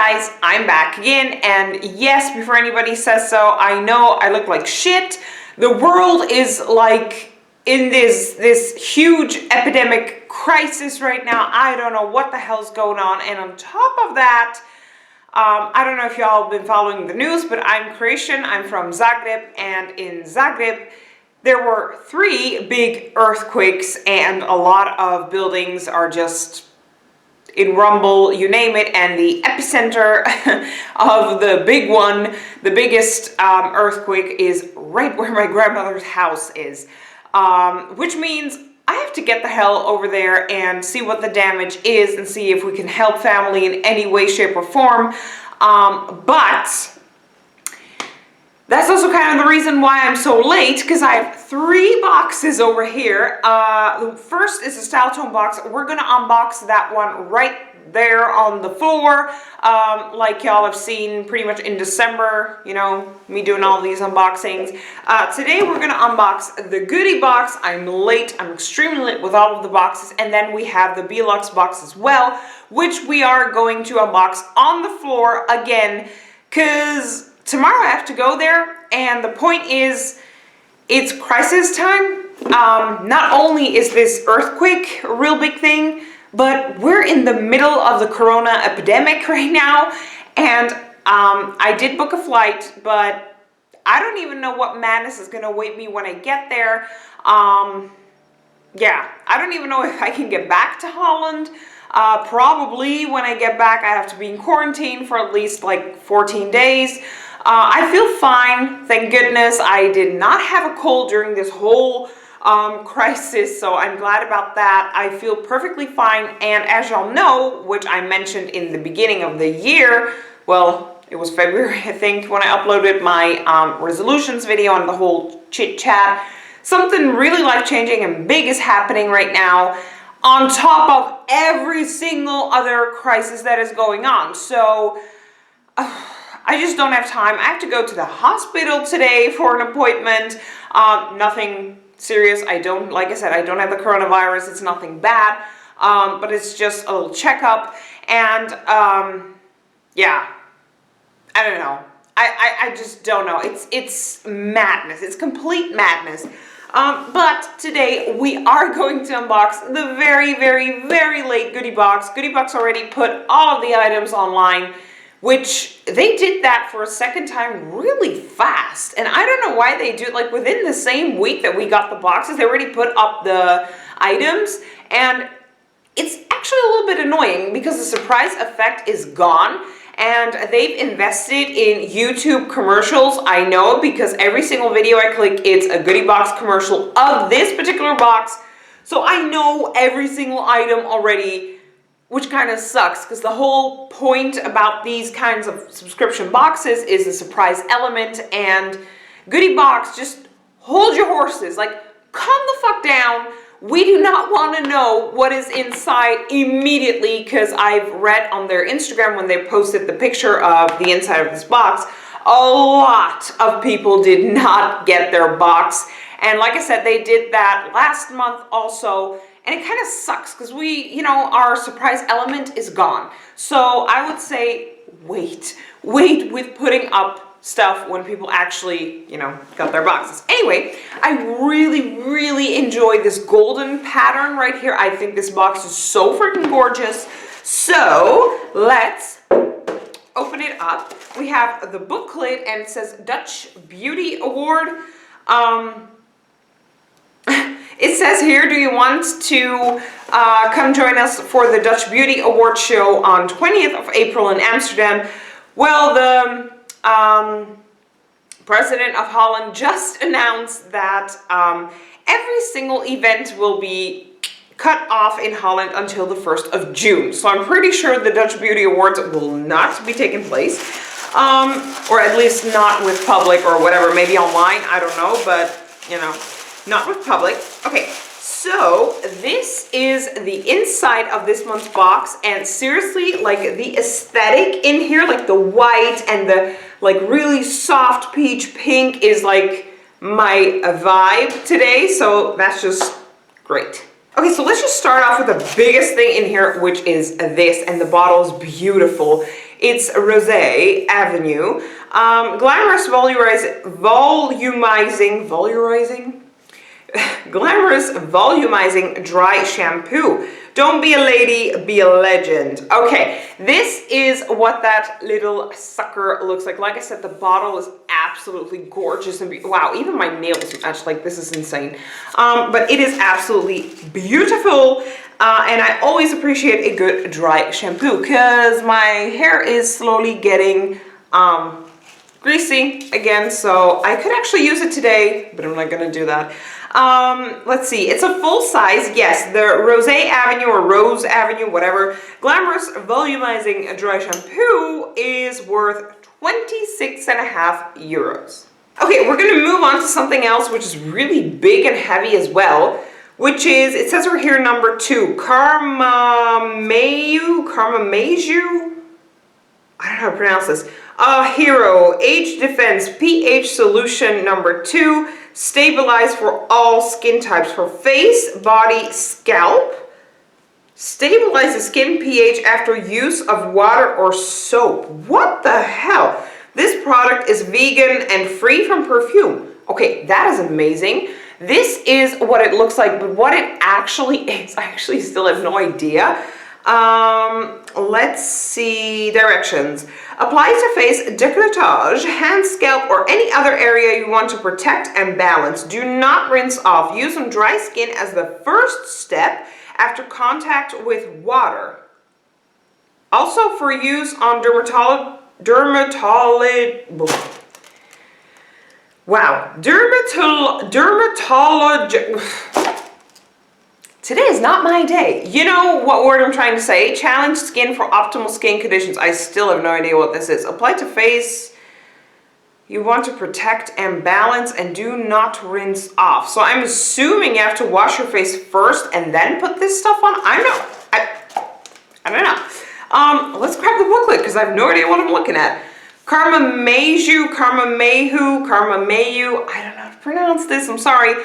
guys, I'm back again, and yes, before anybody says so, I know I look like shit. The world is like in this huge epidemic crisis right now. I don't know what the hell's going on, and on top of that, I don't know if y'all have been following the news, but I'm Croatian. I'm from Zagreb, and in Zagreb, there were 3 big earthquakes, and a lot of buildings are just in rumble, you name it, and the epicenter of the big one, the biggest earthquake, is right where my grandmother's house is, which means I have to get the hell over there and see what the damage is and see if we can help family in any way, shape, or form, but that's also kind of the reason why I'm so late, because I have 3 boxes over here. The first is a StyleTone box. We're going to unbox that one right there on the floor, like y'all have seen pretty much in December, you know, me doing all these unboxings. Today we're going to unbox the Goodiebox. I'm late. I'm extremely late with all of the boxes. And then we have the Beluxe box as well, which we are going to unbox on the floor again, because tomorrow I have to go there, and the point is, it's crisis time. Not only is this earthquake a real big thing, but we're in the middle of the corona epidemic right now, and I did book a flight, but I don't even know what madness is gonna await me when I get there. Yeah, I don't even know if I can get back to Holland. Probably when I get back, I have to be in quarantine for at least like 14 days. I feel fine, thank goodness. I did not have a cold during this whole crisis, so I'm glad about that. I feel perfectly fine, and as y'all know, which I mentioned in the beginning of the year, well, it was February, I think, when I uploaded my resolutions video and the whole chit chat, something really life-changing and big is happening right now, on top of every single other crisis that is going on. So I just don't have time. I have to go to the hospital today for an appointment. Nothing serious. Like I said, I don't have the coronavirus. It's nothing bad, but it's just a little checkup. And yeah, I don't know. I just don't know. It's madness. It's complete madness. But today we are going to unbox the very, very, very late Goodiebox. Goodiebox already put all of the items online, which they did that for a second time really fast. And I don't know why they do it, like within the same week that we got the boxes, they already put up the items. And it's actually a little bit annoying because the surprise effect is gone. And they've invested in YouTube commercials. I know, because every single video I click, it's a Goodiebox commercial of this particular box. So I know every single item already, which kind of sucks, because the whole point about these kinds of subscription boxes is a surprise element, and Goodiebox, just hold your horses, like calm the fuck down. We do not want to know what is inside immediately, because I've read on their Instagram when they posted the picture of the inside of this box, a lot of people did not get their box, and like I said, they did that last month also. And it kind of sucks because our surprise element is gone. So I would say wait with putting up stuff when people actually, got their boxes. Anyway, I really, really enjoy this golden pattern right here. I think this box is so freaking gorgeous. So let's open it up. We have the booklet, and it says Dutch Beauty Award. It says here, do you want to come join us for the Dutch Beauty Award show on 20th of April in Amsterdam? Well, the president of Holland just announced that every single event will be cut off in Holland until the 1st of June. So I'm pretty sure the Dutch Beauty Awards will not be taking place, or at least not with public or whatever, maybe online, I don't know, but not with public. Okay, so this is the inside of this month's box, and seriously, like the aesthetic in here, like the white and the like really soft peach pink is like my vibe today, so that's just great. Okay, so let's just start off with the biggest thing in here, which is this, and the bottle is beautiful. It's Rosé Avenue. Glamorous Glamorous volumizing dry shampoo. Don't be a lady, be a legend. Okay, this is what that little sucker looks like. Like I said, the bottle is absolutely gorgeous and wow, even my nails match. Like, this is insane. But it is absolutely beautiful. And I always appreciate a good dry shampoo because my hair is slowly getting greasy again, so I could actually use it today, but I'm not gonna do that. Let's see, it's a full size, yes, the Rosé Avenue or Rose Avenue, whatever, Glamorous Volumizing Dry Shampoo is worth 26.5 euros. Okay, we're gonna move on to something else which is really big and heavy as well, which is, it says over here, number 2, Carmameju, I don't know how to pronounce this. Hero Age Defense pH Solution number 2. Stabilize for all skin types, for face, body, scalp. Stabilize the skin pH after use of water or soap. What the hell? This product is vegan and free from perfume. Okay, that is amazing. This is what it looks like, but what it actually is, I actually still have no idea. Let's see, directions. Apply to face, décolletage, hand, scalp, or any other area you want to protect and balance. Do not rinse off. Use on dry skin as the first step after contact with water. Also for use on dermatology. Today is not my day. You know what word I'm trying to say? Challenge skin for optimal skin conditions. I still have no idea what this is. Apply to face. You want to protect and balance and do not rinse off. So I'm assuming you have to wash your face first and then put this stuff on. I don't know. Let's grab the booklet because I have no idea what I'm looking at. Carmameju, I don't know how to pronounce this, I'm sorry.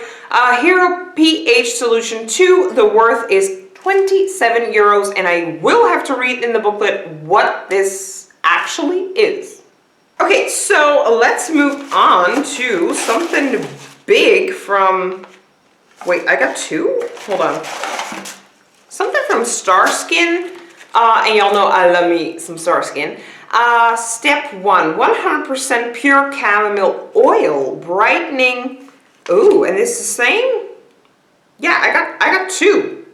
Hero pH Solution 2, the worth is 27 euros, and I will have to read in the booklet what this actually is. Okay, so let's move on to something big from, wait, I got two? Hold on. Something from Starskin, and y'all know I love me some Starskin. Step 1, 100% pure chamomile oil, brightening. Ooh, and it's the same? Yeah, I got two.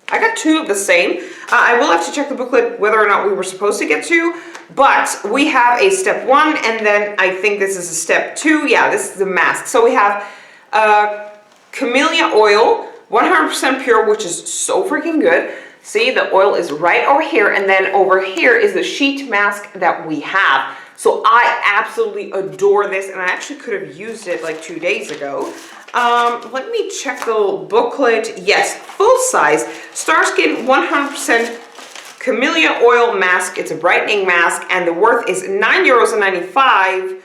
I got two of the same. I will have to check the booklet whether or not we were supposed to get two, but we have a step 1, and then I think this is a step 2. Yeah, this is the mask. So we have camellia oil, 100% pure, which is so freaking good. See, the oil is right over here, and then over here is the sheet mask that we have. So I absolutely adore this, and I actually could have used it like 2 days ago. Let me check the booklet. Yes, full size, Starskin 100% camellia oil mask. It's a brightening mask, and the worth is €9.95.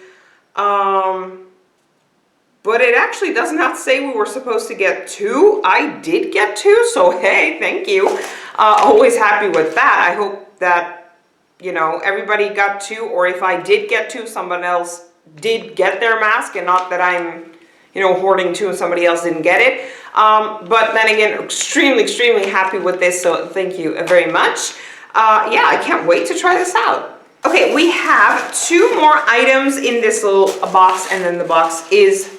But it actually does not say we were supposed to get two. I did get two, so hey, thank you. Always happy with that. I hope that, you know, everybody got two, or if I did get two, someone else did get their mask, and not that I'm, you know, hoarding two and somebody else didn't get it. But then again, extremely happy with this, so thank you very much. Yeah, I can't wait to try this out. Okay, we have two more items in this little box, and then the box is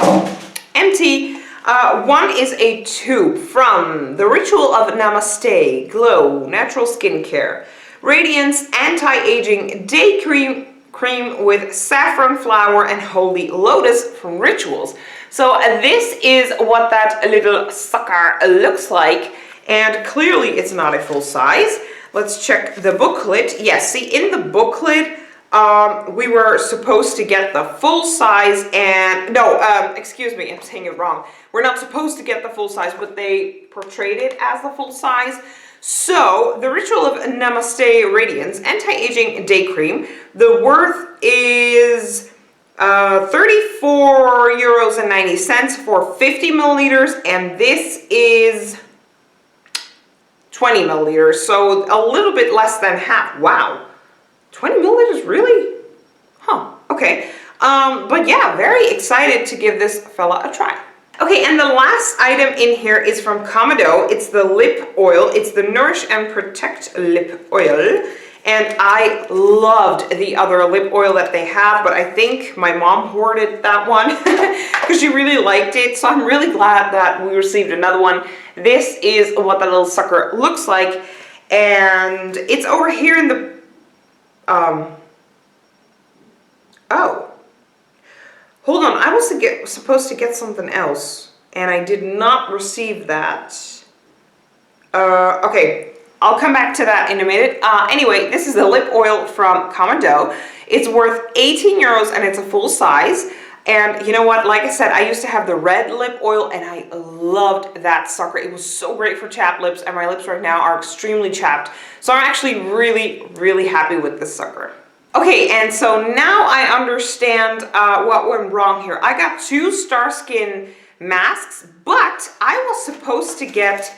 empty. One is a tube from The Ritual of Namaste Glow Natural Skincare. Radiance Anti-Aging Day Cream with Saffron Flower and Holy Lotus from Rituals. So this is what that little sucker looks like, and clearly it's not a full size. Let's check the booklet. Yes, see, in the booklet, we were supposed to get the full size, and no, excuse me, I'm saying it wrong. We're not supposed to get the full size, but they portrayed it as the full size. So, The Ritual of Namaste Radiance Anti-Aging Day Cream. The worth is €34.90 for 50 milliliters, and this is 20 milliliters, so a little bit less than half. Wow, 20 But yeah, very excited to give this fella a try. Okay, and the last item in here is from Comodo. It's the lip oil. It's the Nourish and Protect lip oil. And I loved the other lip oil that they have, but I think my mom hoarded that one because she really liked it. So I'm really glad that we received another one. This is what the little sucker looks like. And it's over here in the, oh. Hold on, I was supposed to get something else, and I did not receive that. Okay, I'll come back to that in a minute. Anyway, this is the lip oil from Comodo. It's worth 18 euros, and it's a full size. And you know what, like I said, I used to have the red lip oil, and I loved that sucker. It was so great for chapped lips, and my lips right now are extremely chapped. So I'm actually really, really happy with this sucker. Okay, and so now I understand what went wrong here. I got 2 Starskin masks, but I was supposed to get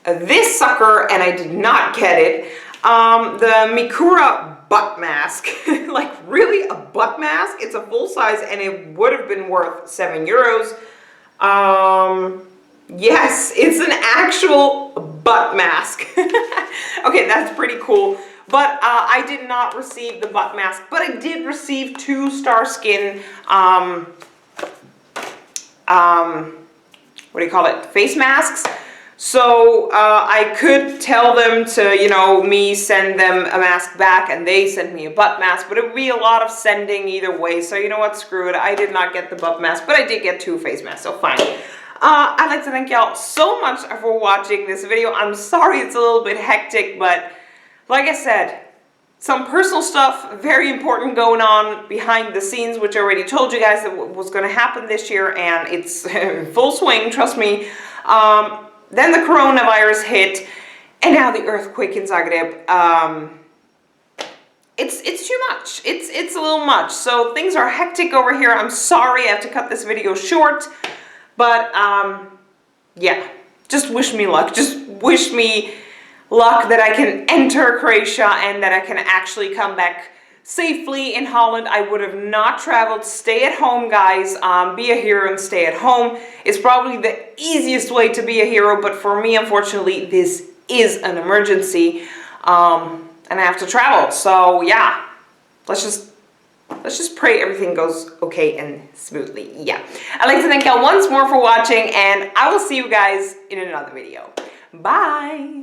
this sucker, and I did not get it. The Mikura butt mask. Like, really, a butt mask? It's a full size, and it would have been worth 7 euros. Yes, it's an actual butt mask. Okay, that's pretty cool. But I did not receive the butt mask, but I did receive 2 Starskin, what do you call it, face masks. So I could tell them to, you know, me send them a mask back and they send me a butt mask, but it would be a lot of sending either way. So you know what, screw it. I did not get the butt mask, but I did get 2 face masks, so fine. I'd like to thank y'all so much for watching this video. I'm sorry it's a little bit hectic, but like I said, some personal stuff, very important going on behind the scenes, which I already told you guys that was going to happen this year, and it's in full swing, trust me. Then the coronavirus hit, and now the earthquake in Zagreb. It's too much. It's a little much. So things are hectic over here. I'm sorry I have to cut this video short, but yeah, just wish me luck. Just wish me luck that I can enter Croatia and that I can actually come back safely in Holland. I would have not traveled. Stay at home, guys. Be a hero and stay at home. It's probably the easiest way to be a hero, but for me, unfortunately, this is an emergency, and I have to travel. So yeah, let's just pray everything goes okay and smoothly. Yeah, I'd like to thank y'all once more for watching, and I will see you guys in another video. Bye.